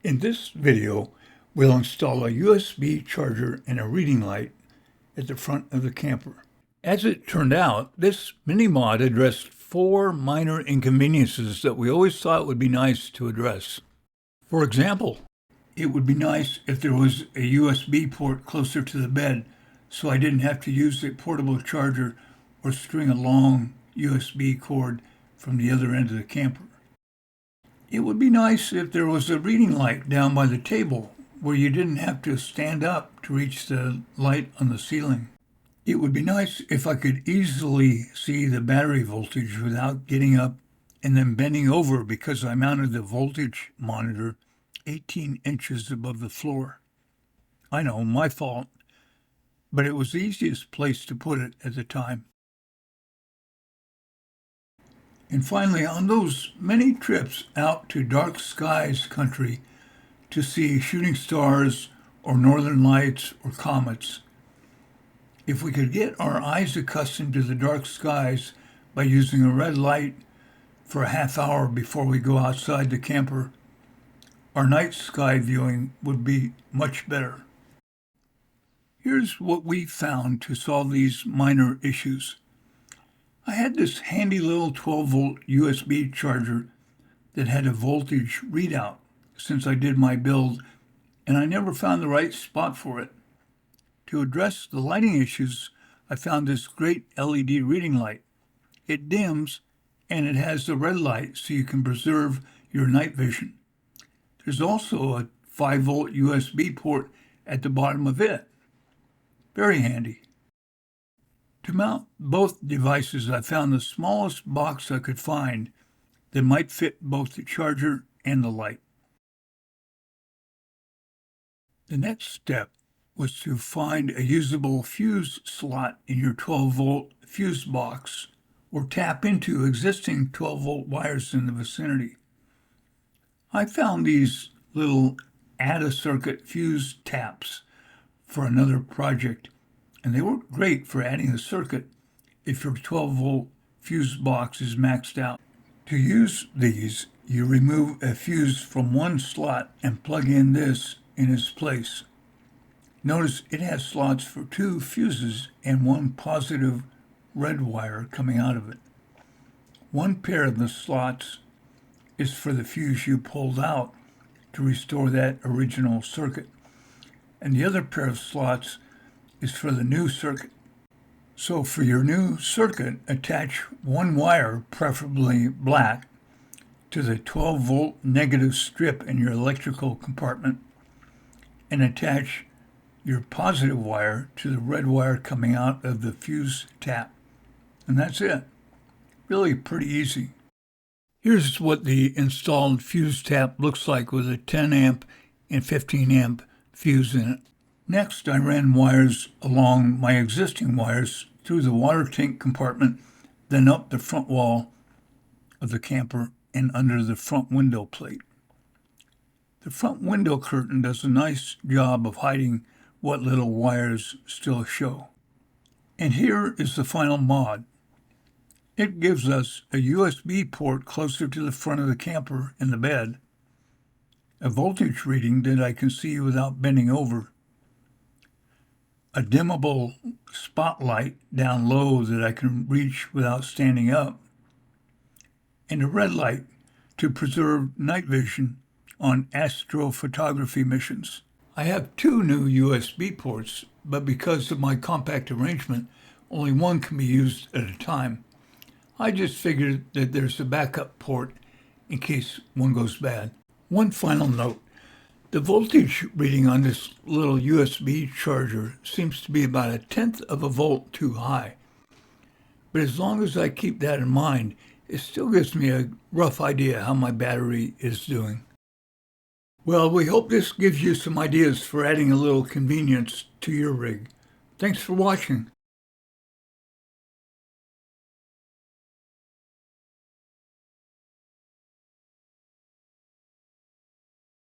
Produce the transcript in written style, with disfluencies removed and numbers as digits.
In this video, we'll install a USB charger and a reading light at the front of the camper. As it turned out, this mini-mod addressed 4 minor inconveniences that we always thought would be nice to address. For example, it would be nice if there was a USB port closer to the bed so I didn't have to use a portable charger or string a long USB cord from the other end of the camper. It would be nice if there was a reading light down by the table where you didn't have to stand up to reach the light on the ceiling. It would be nice if I could easily see the battery voltage without getting up and then bending over because I mounted the voltage monitor 18 inches above the floor. I know, my fault, but it was the easiest place to put it at the time. And finally, on those many trips out to dark skies country to see shooting stars or northern lights or comets, if we could get our eyes accustomed to the dark skies by using a red light for a half hour before we go outside the camper, our night sky viewing would be much better. Here's what we found to solve these minor issues. I had this handy little 12-volt USB charger that had a voltage readout since I did my build, and I never found the right spot for it. To address the lighting issues, I found this great LED reading light. It dims, and it has the red light so you can preserve your night vision. There's also a 5-volt USB port at the bottom of it. Very handy. To mount both devices, I found the smallest box I could find that might fit both the charger and the light. The next step was to find a usable fuse slot in your 12-volt fuse box or tap into existing 12-volt wires in the vicinity. I found these little add-a-circuit fuse taps for another project, and they work great for adding a circuit if your 12-volt fuse box is maxed out. To use these, you remove a fuse from one slot and plug in this in its place. Notice it has slots for 2 fuses and 1 positive red wire coming out of it. One pair of the slots is for the fuse you pulled out to restore that original circuit, and the other pair of slots is for the new circuit. So for your new circuit, attach one wire, preferably black, to the 12-volt negative strip in your electrical compartment, and attach your positive wire to the red wire coming out of the fuse tap. And that's it. Really pretty easy. Here's what the installed fuse tap looks like with a 10 amp and 15 amp fuse in it. Next, I ran wires along my existing wires through the water tank compartment, then up the front wall of the camper and under the front window plate. The front window curtain does a nice job of hiding what little wires still show. And here is the final mod. It gives us a USB port closer to the front of the camper in the bed, a voltage reading that I can see without bending over, a dimmable spotlight down low that I can reach without standing up, and a red light to preserve night vision on astrophotography missions. I have 2 new USB ports, but because of my compact arrangement, only one can be used at a time. I just figured that there's a backup port in case one goes bad. One final note. The voltage reading on this little USB charger seems to be about 1/10 of a volt too high. But as long as I keep that in mind, it still gives me a rough idea how my battery is doing. Well, we hope this gives you some ideas for adding a little convenience to your rig. Thanks for watching.